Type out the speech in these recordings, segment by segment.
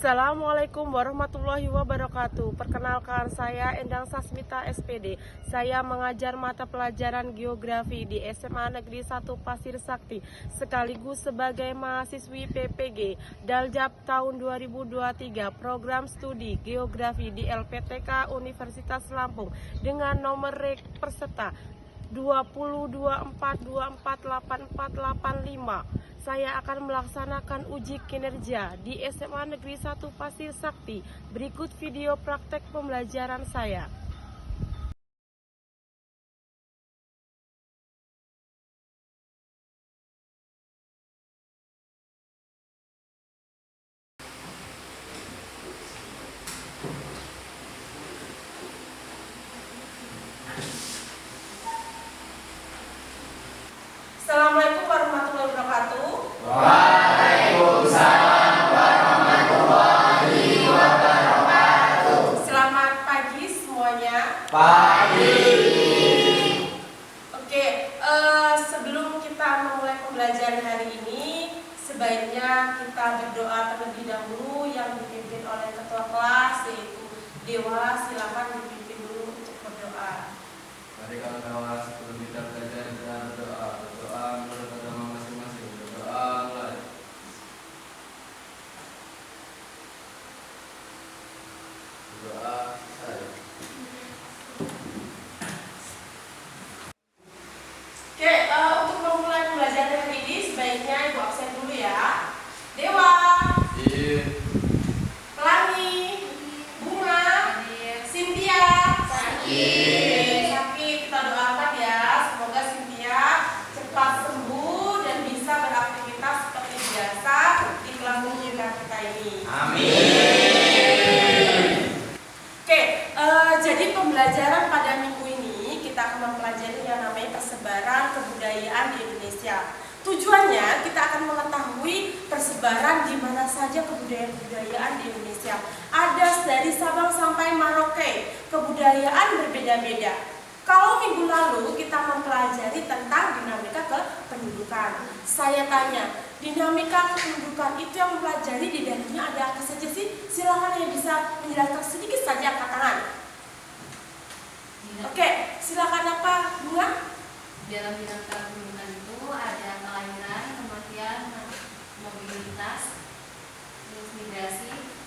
Assalamualaikum warahmatullahi wabarakatuh. Perkenalkan, saya Endang Sasmita SPD. Saya mengajar mata pelajaran geografi di SMA Negeri 1 Pasir Sakti, sekaligus sebagai mahasiswi PPG Daljab tahun 2023 program studi geografi di LPTK Universitas Lampung dengan nomor reg peserta 2024248485. Saya akan melaksanakan uji kinerja di SMA Negeri 1 Pasir Sakti. Berikut video praktek pembelajaran saya. Assalamualaikum warahmatullahi wabarakatuh. Waalaikumsalam warahmatullahi wabarakatuh. Selamat pagi semuanya. Pagi. Oke, sebelum kita memulai pembelajaran hari ini, sebaiknya kita berdoa terlebih dahulu yang dipimpin oleh ketua kelas, yaitu Dewa. Silakan dipimpin dulu untuk berdoa. Mari kawan-kawan, sebelum kita belajar kita berdoa menurut agama masing-masing. Berdoa mulai. Berdoa saya. Oke, untuk memulai pembelajaran hari ini sebaiknya ibu absen dulu ya. Dewa, Pelangi, Bunga, Cynthia, Sakit. Kita doakan ya, semoga Cynthia cepat sembuh dan bisa beraktivitas seperti biasa di kelas rujukan kita ini. Amin. Oke, jadi pembelajaran pada minggu ini kita akan mempelajari yang namanya persebaran kebudayaan di Indonesia. Tujuannya kita akan mengetahui persebaran di mana saja kebudayaan-kebudayaan di Indonesia. Ada dari Sabang sampai Merauke, kebudayaan berbeda-beda. Kalau minggu lalu kita mempelajari tentang dinamika kependudukan. Saya tanya, dinamika kependudukan itu yang mempelajari di dalamnya ada apa saja sih? Silakan yang bisa menjelaskan sedikit saja angkat tangan. Oke, silakan apa, Bunga? Dalam dinamika kependudukan itu ada kelahiran, kematian, mobilitas, terus migrasi.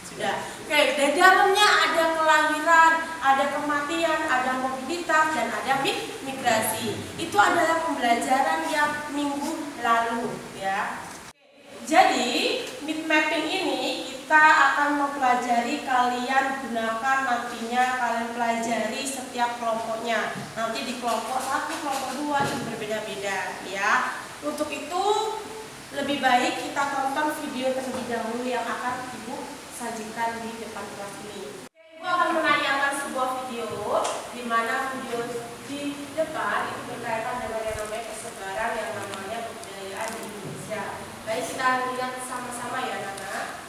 Sudah. Oke, di dalamnya ada kelahiran, ada kematian, ada mobilitas, dan ada migrasi. Itu adalah pembelajaran yang minggu lalu, ya. Jadi, mid mapping ini kita akan mempelajari, kalian gunakan nantinya, kalian pelajari setiap kelompoknya. Nanti di kelompok 1, kelompok 2 itu berbeda-beda, ya. Untuk itu lebih baik kita tonton video terlebih dahulu yang akan Ibu sajikan di depan kelas ini. Ibu akan menayangkan sebuah video di mana video di depan itu berkaitan dengan yang namanya persebaran yang namanya kebudayaan di Indonesia. Baik, kita lihat sama-sama ya, Nana.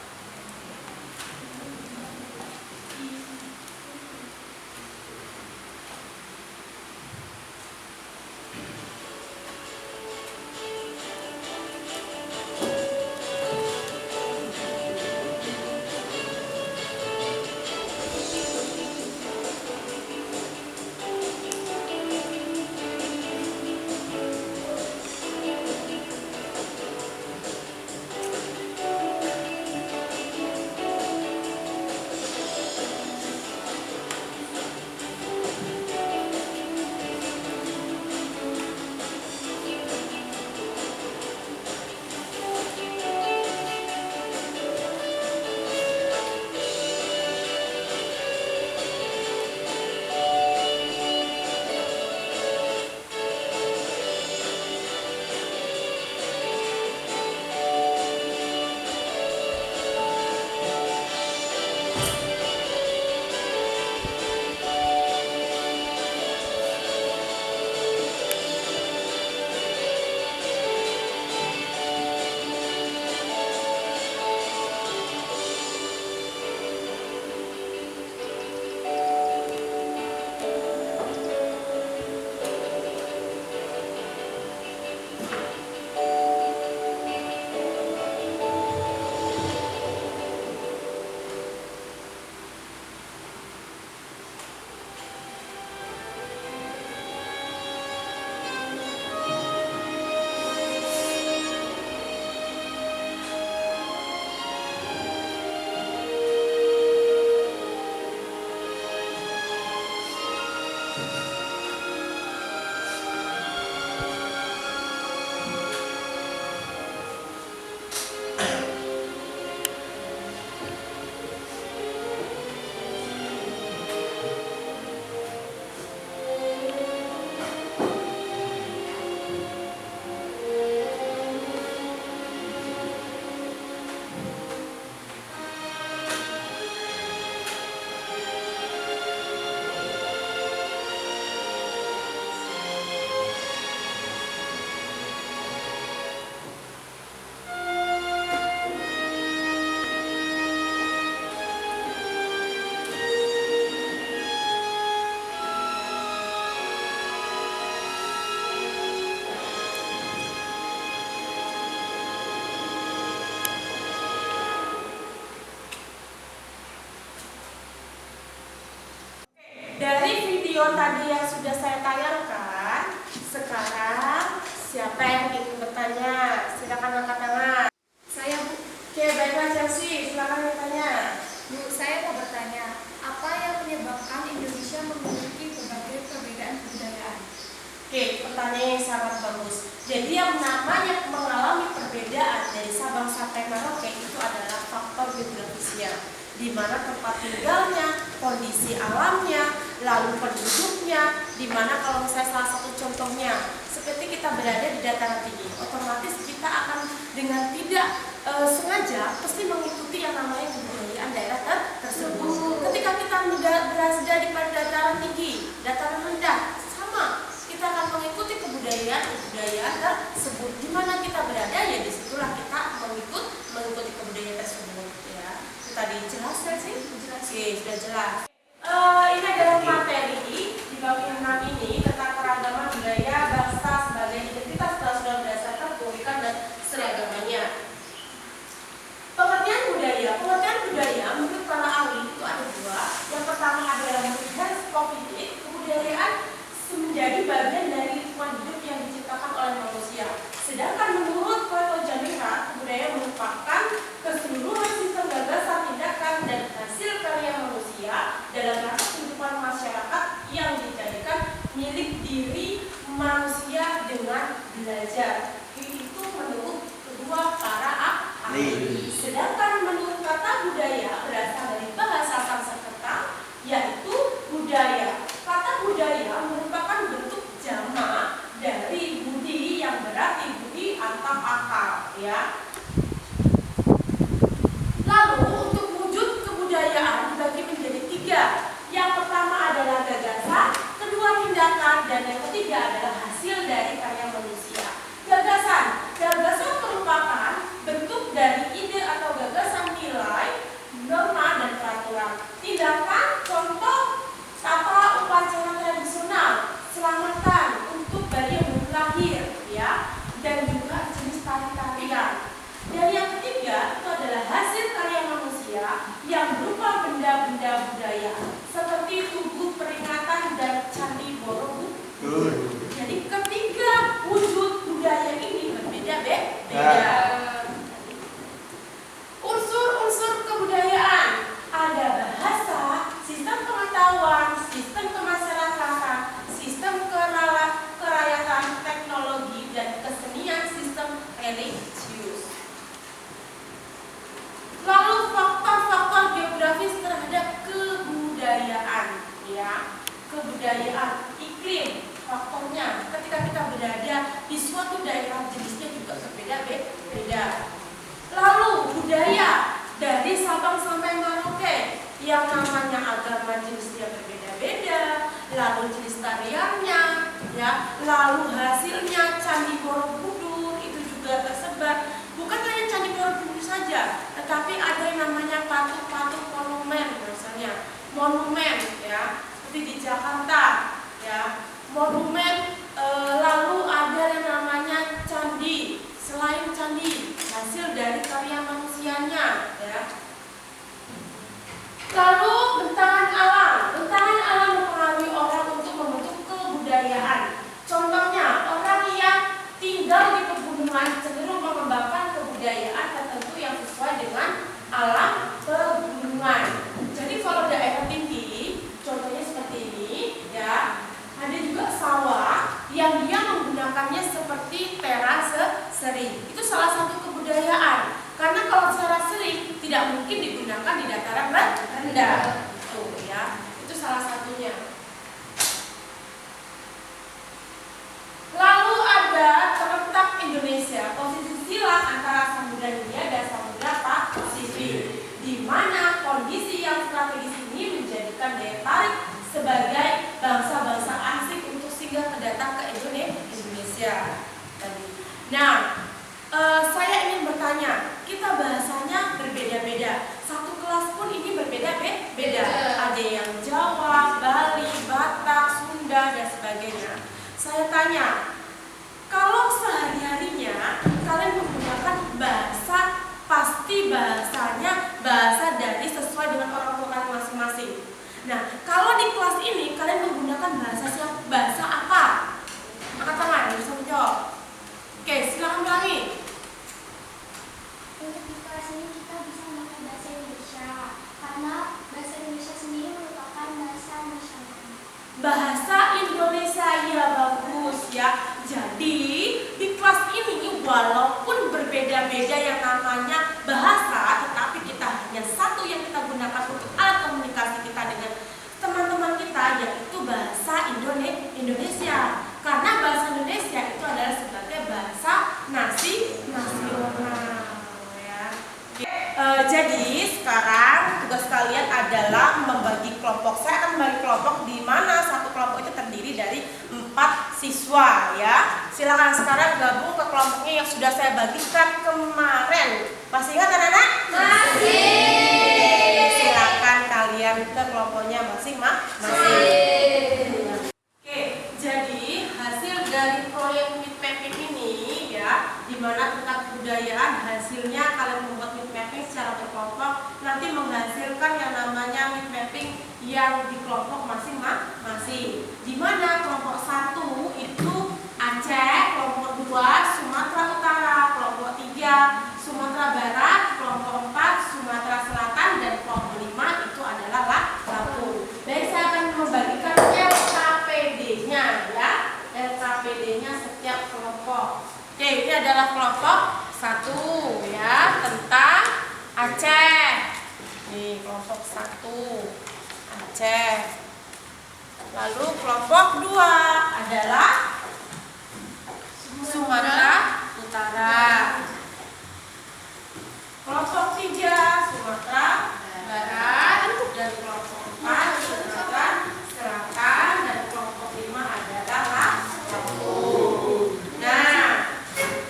video tadi yang sudah saya tayangkan, sekarang siapa yang ingin bertanya? Silakan angkat tangan. Saya, Bu. Oke, baiklah Chelsea, silakan bertanya. Bu, saya mau bertanya, apa yang menyebabkan Indonesia memiliki berbagai perbedaan kebudayaan? Oke, pertanyaan yang sangat bagus. Jadi yang namanya mengalami perbedaan dari Sabang sampai Merauke itu adalah faktor geografisnya, di mana tempat tinggalnya, kondisi alamnya, lalu penduduknya, di mana kalau misalnya salah satu contohnya, seperti kita berada di dataran tinggi, otomatis kita akan dengan tidak sengaja pasti mengikuti yang namanya kebudayaan daerah tersebut. Ketika kita berada di dataran tinggi, dataran rendah, sama kita akan mengikuti kebudayaan tersebut. Di mana kita berada, ya disitulah kita mengikuti kebudayaan tersebut. Ya, itu tadi jelas kan sih? Jelas. Oke, sudah jelas. Ini adalah materi di bab 6 ini tentang keragaman budaya bangsa sebagai identitas nasional berdasarkan keunikan dan seragamannya. Pengertian budaya menurut para ahli itu ada dua. Yang pertama adalah menurut Hans Covington, kebudayaan menjadi bagian dari lingkungan hidup yang diciptakan oleh manusia. Sedangkan menurut Plato Jamira, kebudayaan merupakan keseluruhan sistem gagasan, tindakan, dan hasil karya manusia dalam rangka kehidupan masyarakat yang dijadikan milik diri manusia dengan belajar. Itu menurut kedua para ahli. Sedangkan menurut kata budaya berasal dari bahasa Sanskerta, yaitu budaya. Kata budaya merupakan bentuk jamak dari budi yang berarti budi atau akal, ya. Lalu untuk wujud kebudayaan dibagi menjadi tiga. Yang pertama adalah gagasan, kedua tindakan, dan yang ketiga adalah hasil dari karya manusia. Gagasan merupakan bentuk dari ide atau gagasan nilai, norma, dan peraturan. Tindakan contoh tata upacara tradisional, selamatan untuk bayi yang baru lahir, ya, dan juga jenis tari-tarian. Dan yang ketiga itu adalah hasil karya manusia yang berupa benda-benda budaya seperti tugu peringatan dan candi Borobudur. Jadi ketiga wujud budaya ini berbeda-beda. Unsur-unsur kebudayaan ada bahasa, sistem pengetahuan, sistem kemasyarakatan, sistem kerakyatan, teknologi, dan kesenian, sistem religius. Lalu faktor-faktor geografis terhadap kebudayaan, ya, kebudayaan, iklim, faktornya. Ketika kita berada di suatu daerah, jenisnya juga berbeda-beda. Lalu budaya dari Sabang sampai Merauke, yang namanya agama jenisnya berbeda-beda, lalu jenis tariannya, ya, lalu hasilnya Candi Borobudur itu juga tersebar. Bukan hanya Candi Borobudur saja, tetapi ada yang namanya patung-patung monumen, misalnya monumen, ya, seperti di Jakarta, ya, monumen. Lalu ada yang namanya candi. Selain candi, hasil dari karya manusianya, ya. Lalu bentangan alam mempengaruhi orang untuk membentuk kebudayaan. Contohnya, orang yang tinggal di pegunungan cenderung mengembangkan kebudayaan tertentu yang sesuai dengan alam pegunungan. Jadi kalau daerah tinggi, contohnya seperti ini, ya, ada juga sawah yang dia menggunakannya seperti terasering. Itu salah satu kebudayaan. Karena kalau secara sering tidak mungkin digunakan di dataran rendah. Tuh, ya. Itu salah satunya. Lalu ada terletak Indonesia, posisi silang antara Samudra Hindia dan Samudra Pasifik, di mana kondisi yang strategis ini menjadikan daya tarik sebagai bangsa-bangsa asing untuk singgah datang ke Indonesia. Nah, saya ingin bertanya, kita bahasanya berbeda-beda. Satu kelas pun ini berbeda-beda. Ada yang Jawa, Bali, Batak, Sunda, dan sebagainya. Saya tanya, kalau sehari-harinya kalian menggunakan bahasa, pasti bahasanya bahasa dari sesuai dengan orang tua kalian masing-masing. Nah, kalau di kelas ini kalian menggunakan menggunakan bahasa apa? Angkat tangan yang bisa menjawab. Oke, silakan ulangi. Untuk di kelas ini kita bisa memakai bahasa Indonesia karena bahasa Indonesia sendiri merupakan bahasa nasional. Bahasa Indonesia, ya bagus ya. Jadi di kelas ini walaupun berbeda-beda yang namanya bahasa, tetapi kita hanya satu yang kita gunakan untuk alat komunikasi kita dengan teman-teman kita, yaitu bahasa Indonesia. Karena bahasa Indonesia itu adalah sebagai bahasa nasional ya. Jadi sekarang tugas kalian adalah membagi kelompok. Saya akan membagi kelompok di mana satu kelompok itu terdiri dari 4 siswa ya. Silakan sekarang gabung ke kelompoknya yang sudah saya bagikan kemarin. Masih ingat anak-anak? Masih. Silakan kalian ke kelompoknya masing-masing. Oke, jadi hasil dari proyek mid mapping ini ya, di mana tentang kebudayaan, hasilnya kalian membuat mid mapping secara berkelompok, nanti menghasilkan yang namanya mid mapping yang di kelompok masing-masing. Di mana kelompok 1 itu Aceh, kelompok 2 Sumatera Utara, kelompok 3 Sumatera Barat, kelompok 4 Sumatera Selatan, dan kelompok 5 itu adalah Lampung. Baik, saya akan membagikan LKPD-nya ya, LKPD-nya setiap kelompok. Oke, ini adalah kelompok 1 ya, tentang Aceh. Nih, kelompok 1 Aceh. Lalu kelompok 2 adalah Sumatera Utara. Kelompok 3 Sumatera Barat, dan kelompok 4 Sumatera Selatan, dan kelompok 5 adalah Lampung. Nah,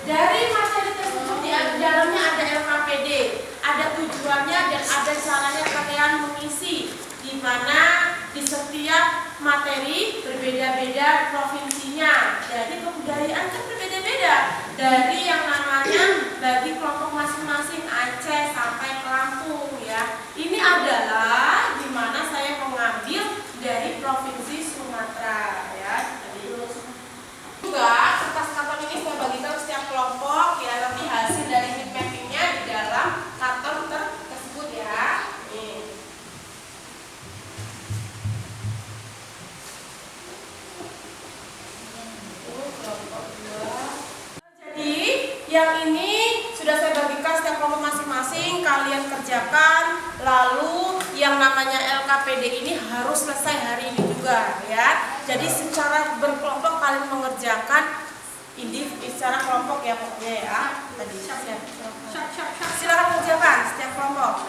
dari materi tersebut di dalamnya ada LKPD, ada tujuannya dan ada caranya kalian mengisi, di mana di setiap materi berbeda-beda provinsinya. Jadi kebudayaan kan berbeda-beda, dari yang namanya bagi kelompok masing-masing Aceh sampai ke Lampung ya. Ini adalah di mana saya mengambil dari provinsi Sumatera ya. Jadi juga kertas karton ini saya bagikan setiap kelompok ya, nanti hasil dari mid mappingnya di dalam karton tersebut ya. Nih. Jadi yang ini sudah saya bagikan setiap kelompok masing-masing, kalian kerjakan. Lalu yang namanya LKPD ini harus selesai hari ini juga ya. Jadi secara berkelompok kalian mengerjakan secara kelompok ya pokoknya ya. Tadi silakan kerjakan setiap kelompok.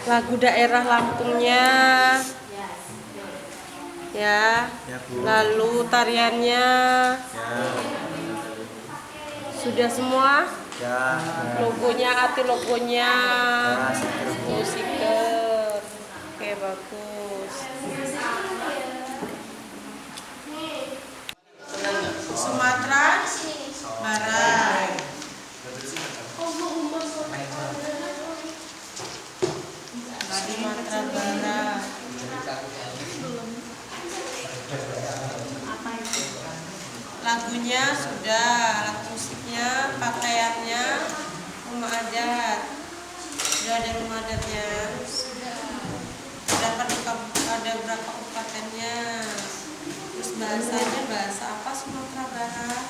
Lagu daerah Lampungnya ya, lalu tariannya sudah semua, logonya, arti logonya, musiker, oke bagus. Sumatera Barat. Sumatera Barat. lagunya sudah, alat musiknya, pakaiannya, rumah adat. Sudah ada rumah adatnya. Ada berapa kabupatennya. Terus bahasanya bahasa apa Sumatera Barat?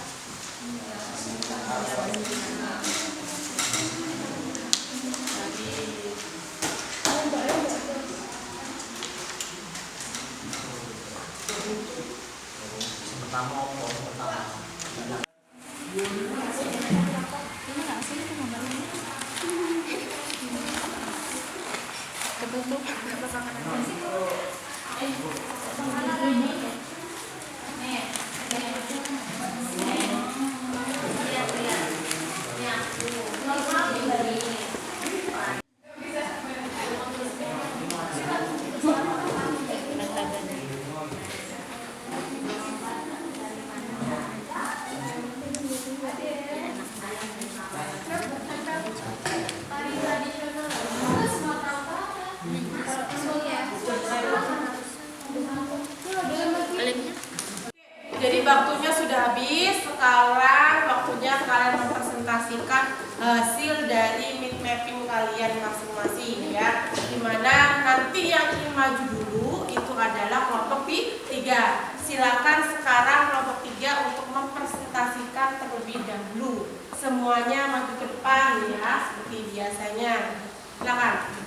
Jadi waktunya sudah habis. Sekarang waktunya kalian mempresentasikan hasil dari mid mapping kalian masing-masing ya. Dimana nanti yang ingin maju dulu itu adalah kelompok 3. Silakan sekarang kelompok 3 untuk mempresentasikan terlebih dahulu. Semuanya maju ke depan ya, seperti biasanya. Silakan.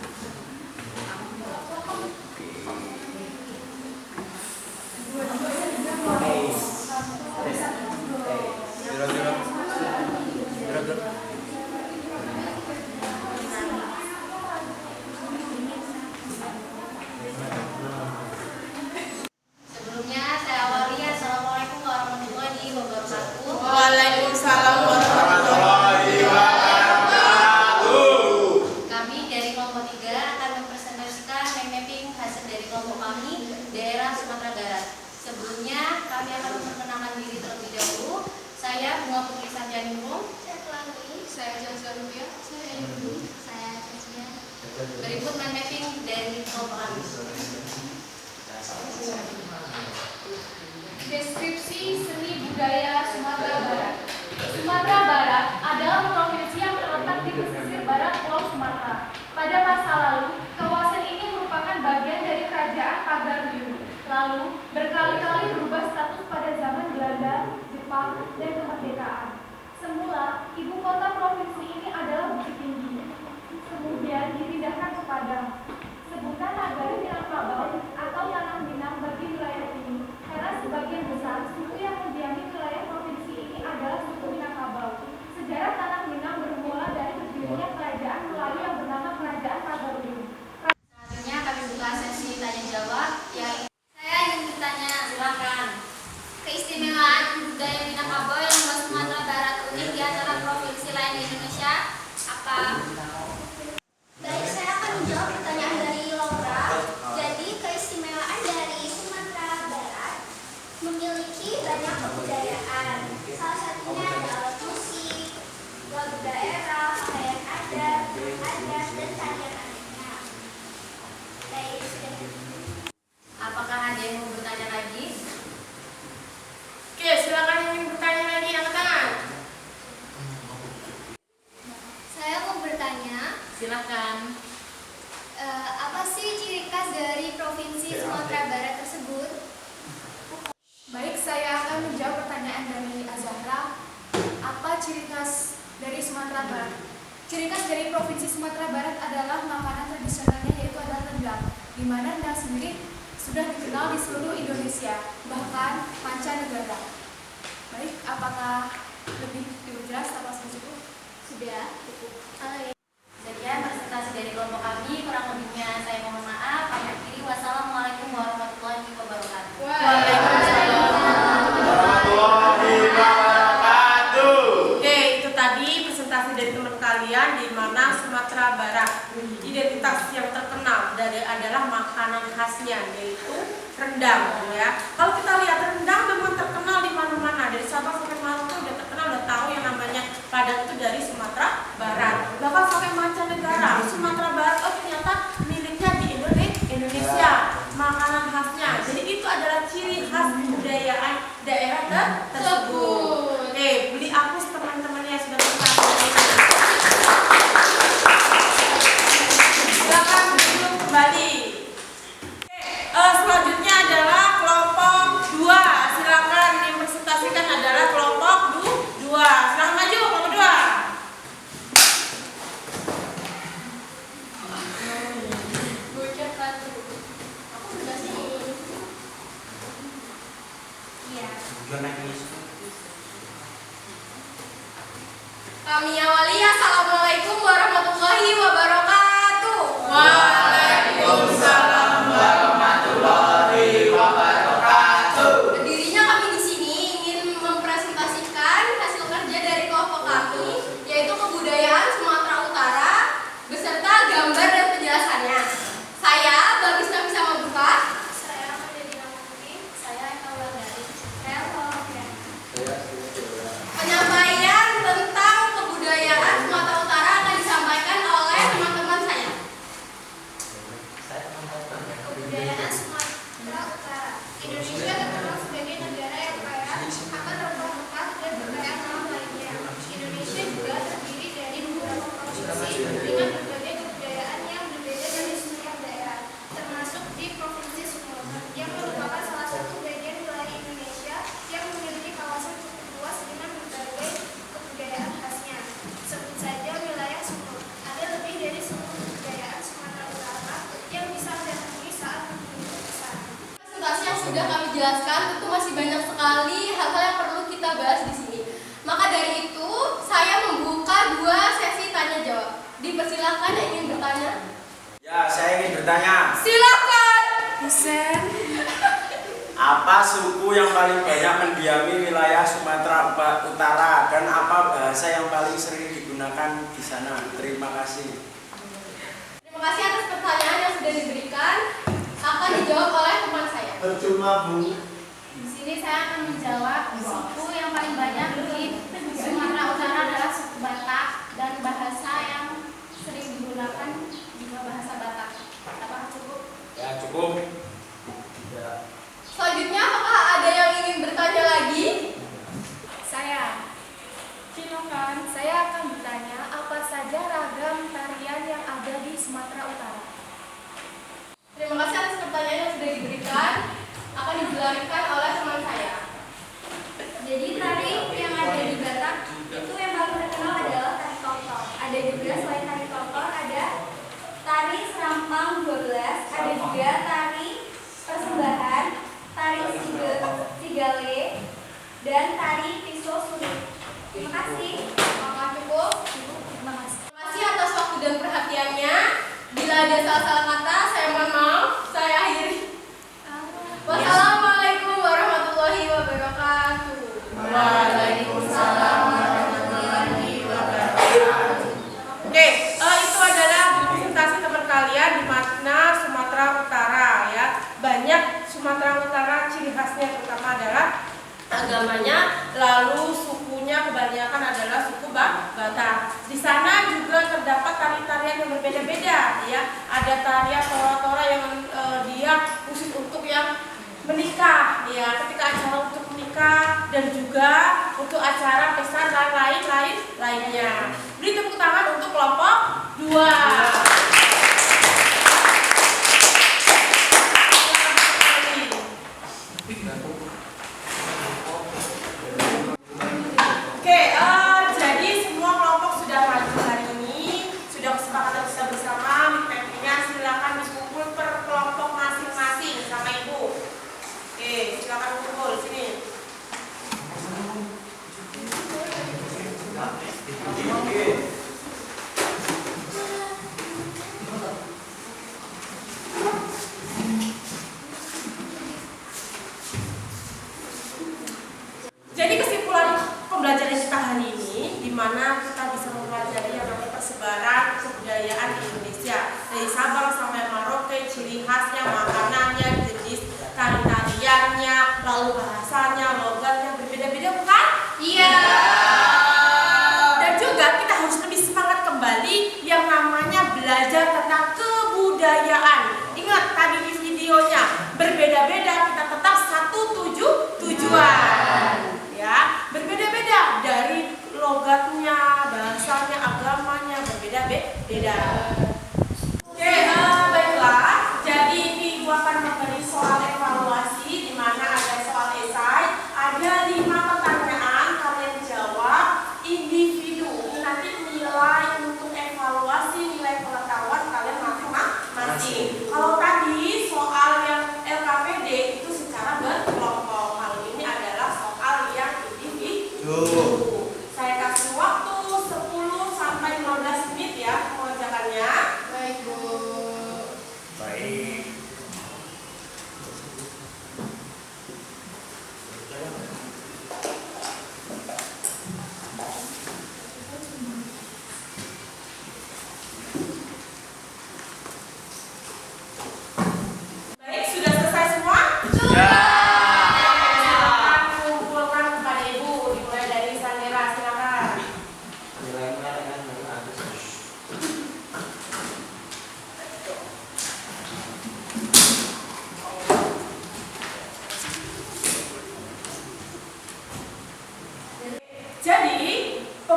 Sebelumnya saya awali. Assalamualaikum warahmatullahi wabarakatuh. Waalaikumsalam warahmatullahi wabarakatuh. Kami dari kelompok 3 akan mempresentasikan mind mapping hasil dari kelompok kami daerah Sumatera Barat. Sebelumnya kami akan memperkenalkan diri terlebih dahulu. Saya Bunga Putri Sarjani Nurul. Saya Pelangi. Saya Jazza Rubia. Saya Ibu. Saya Kezia. Berikut mind mapping dari kelompok kami. Deskripsi seni budaya Sumatera Barat. Sumatera Barat adalah provinsi yang terletak di pesisir barat Pulau Sumatera. Pada masa lalu, kawasan ini merupakan bagian dari Kerajaan Pagaruyung. Lalu, berkali-kali berubah status pada zaman Belanda, Jepang, dan kemerdekaan. Semula, ibu kota provinsi ini adalah Bukit Tinggi. Kemudian dipindahkan ke Padang. Sebutan Nagari Minangkabau atau Tanah Minang bagi wilayah ini karena sebagian besar suku yang mendiami wilayah provinsi ini adalah suku Minangkabau. Sejarah Tanah Minang bermula dari berdirinya kerajaan Melayu yang bernama Kerajaan Pagaruyung. Selanjutnya kami buka sesi tanya jawab. Yang Saya ingin bertanya, silakan. keistimewaan budaya Minangkabau yang membuat Sumatera Barat unik di antara provinsi lain di Indonesia apa? Baik, saya akan menjawab pertanyaan dari Laura. Jadi, keistimewaan dari Sumatera Barat memiliki banyak kebudayaan. Salah satunya adalah musik, lagu daerah, pakaian adat, dan tarian anehnya. Baik, sudah. Apakah ada yang mau bertanya lagi? Oke, silakan yang ingin bertanya lagi angkat tangan. Saya mau bertanya, Silakan. apa sih ciri khas dari Provinsi Sumatera Barat tersebut? Baik, saya akan menjawab pertanyaan dari Azahra. Apa ciri khas dari Sumatera Barat? Ciri khas dari Provinsi Sumatera Barat adalah makanan tradisionalnya yaitu adalah rendang, di mana rendang sendiri sudah dikenal di seluruh Indonesia, bahkan mancanegara. Baik, apakah lebih jelas atau sudah cukup? Sudah cukup. Sekian presentasi dari kelompok kami. Kurang lebihnya saya mohon maaf. Pamit diri. Wassalamualaikum warahmatullahi wabarakatuh. Oke, itu tadi presentasi dari teman kalian di mana Sumatera Barat. Identitas yang terkenal adalah makanan khasnya yaitu rendang ya. Kalau kita lihat rendang memang terkenal di mana-mana, dari Sabang sampai Maluku udah terkenal, udah tahu yang namanya Padang itu dari Sumatera Barat. Bahkan sampai mancanegara, Sumatera Barat ternyata miliknya di Indonesia, makanan khasnya. Jadi itu adalah ciri khas kebudayaan daerah tersebut. Kami awali, assalamualaikum warahmatullahi wabarakatuh. Waalaikumsalam warahmatullahi wabarakatuh. Berdirinya kami di sini ingin mempresentasikan hasil kerja dari kelompok kami, yaitu kebudayaan Sumatera Utara beserta gambar dan penjelasannya. Saya Bagus Nafisa Mabuka. Saya menjadi nama Putih. Saya Eka Wulandari. Saya Muhammadiyah. Penyampaian tentang kebudayaan Sumatera Utara akan disampaikan oleh teman-teman saya. Kebudayaan Sumatera Utara. Indonesia terkenal sebagai negara yang kaya akan rempah-rempah dan kekayaan alam lainnya. Indonesia juga terdiri dari beberapa provinsi dengan berbagai kebudayaan yang berbeda dari setiap daerah, termasuk di Provinsi Sumatera yang merupakan salah satu bagian wilayah Indonesia yang memiliki kawasan cukup luas dengan berbagai kebudayaan khasnya. Sebut saja wilayah Sumut. Ada lebih dari 10 kebudayaan Sumatera Utara yang bisa Anda temui saat mengunjungi ke sana. Presentasi yang sudah kami jelaskan tentu masih banyak sekali hal-hal yang perlu kita bahas di sini. Maka dari itu, saya membuka 2 sesi tanya jawab. Dipersilakan yang ingin bertanya. Ya, saya ingin bertanya, Silakan. Husen. apa suku yang paling banyak mendiami wilayah Sumatera Utara dan apa bahasa yang paling sering digunakan di sana? Terima kasih. Terima kasih atas pertanyaan yang sudah diberikan. Akan dijawab oleh teman saya. Percuma, Bu. Di sini saya akan menjawab suku yang paling banyak di Sumatera Utara adalah suku Batak dan bahasa yang sering digunakan juga bahasa Batak. Apakah cukup? Ya, cukup. Selanjutnya, apakah ada yang ingin bertanya lagi? Saya. Silakan. Saya akan bertanya apa saja ragam tarian yang ada di Sumatera Utara. Terima kasih atas pertanyaan yang sudah diberikan. Akan dijelaskan oleh teman saya. Jadi tari yang ada di Batak itu yang paling terkenal adalah tari toptor. Ada juga selain tari toptor ada tari serampang 12, ada juga tari persembahan, tari sigale, dan tari pisau sulit. Terima kasih. Apakah cukup? Terima kasih. Terima kasih atas waktu dan perhatiannya. Bila ada salah-salah kata, saya mohon maaf. Saya akhiri. Wassalamualaikum warahmatullahi wabarakatuh. Waalaikumsalam warahmatullahi wabarakatuh. Oke, itu adalah presentasi teman kalian di mana Sumatera Utara ya. Banyak Sumatera Utara ciri khasnya terutama adalah agamanya, lalu sukunya kebanyakan adalah suku Batak. Di sana juga terdapat tari-tarian yang berbeda-beda ya. Ada tarian tora-tora yang dia khusus untuk yang menikah ya, ketika acara untuk menikah dan juga untuk acara pesta dan lainnya. Beri tepuk tangan untuk kelompok 2. Jadi semua kelompok sudah maju hari ini, sudah kesepakatan kita bersama. Mappingnya silakan dikumpul per kelompok masing-masing sama ibu. Oke, silakan kumpul sini. Jadi kesimpulan pembelajaran kita hari ini, di mana kita bisa mempelajari yang namanya persebaran kebudayaan di Indonesia, dari Sabang sampai Merauke, ciri khasnya, makanannya, jenis tari-tariannya, lalu bahasanya, logatnya berbeda-beda, bukan? Iya. Dan juga kita harus lebih semangat kembali yang namanya belajar tentang kebudayaan. Ingat tadi di videonya, berbeda-beda kita tetap satu tujuan. Ya, berbeda-beda dari logatnya, bahasanya, agamanya berbeda-beda. Oke, baiklah. Jadi ini Ibu akan memberi soal evaluasi di mana ada soal esai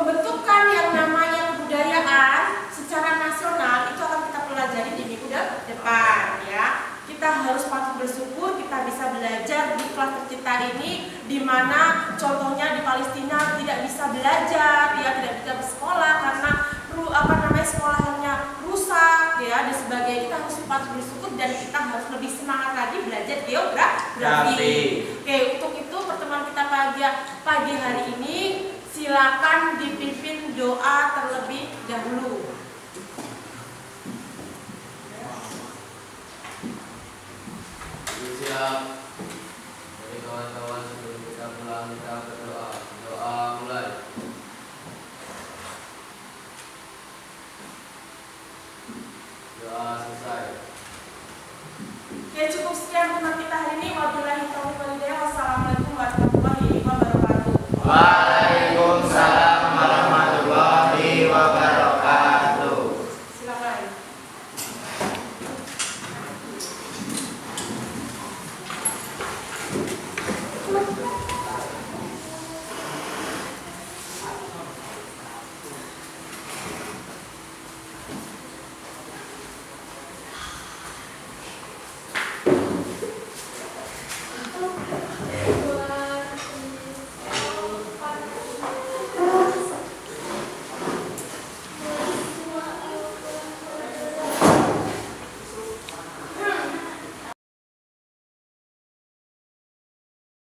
pembentukan yang namanya kebudayaan secara nasional itu akan kita pelajari di minggu depan ya. Kita harus patut bersyukur kita bisa belajar di kelas tercipta ini, di mana contohnya di Palestina tidak bisa belajar, ya tidak bisa bersekolah karena sekolahnya rusak ya dan sebagainya. Kita harus patut bersyukur dan kita harus lebih semangat lagi belajar geografi. Oke, untuk itu pertemuan kita pagi hari ini silakan dipimpin doa terlebih dahulu. Siap.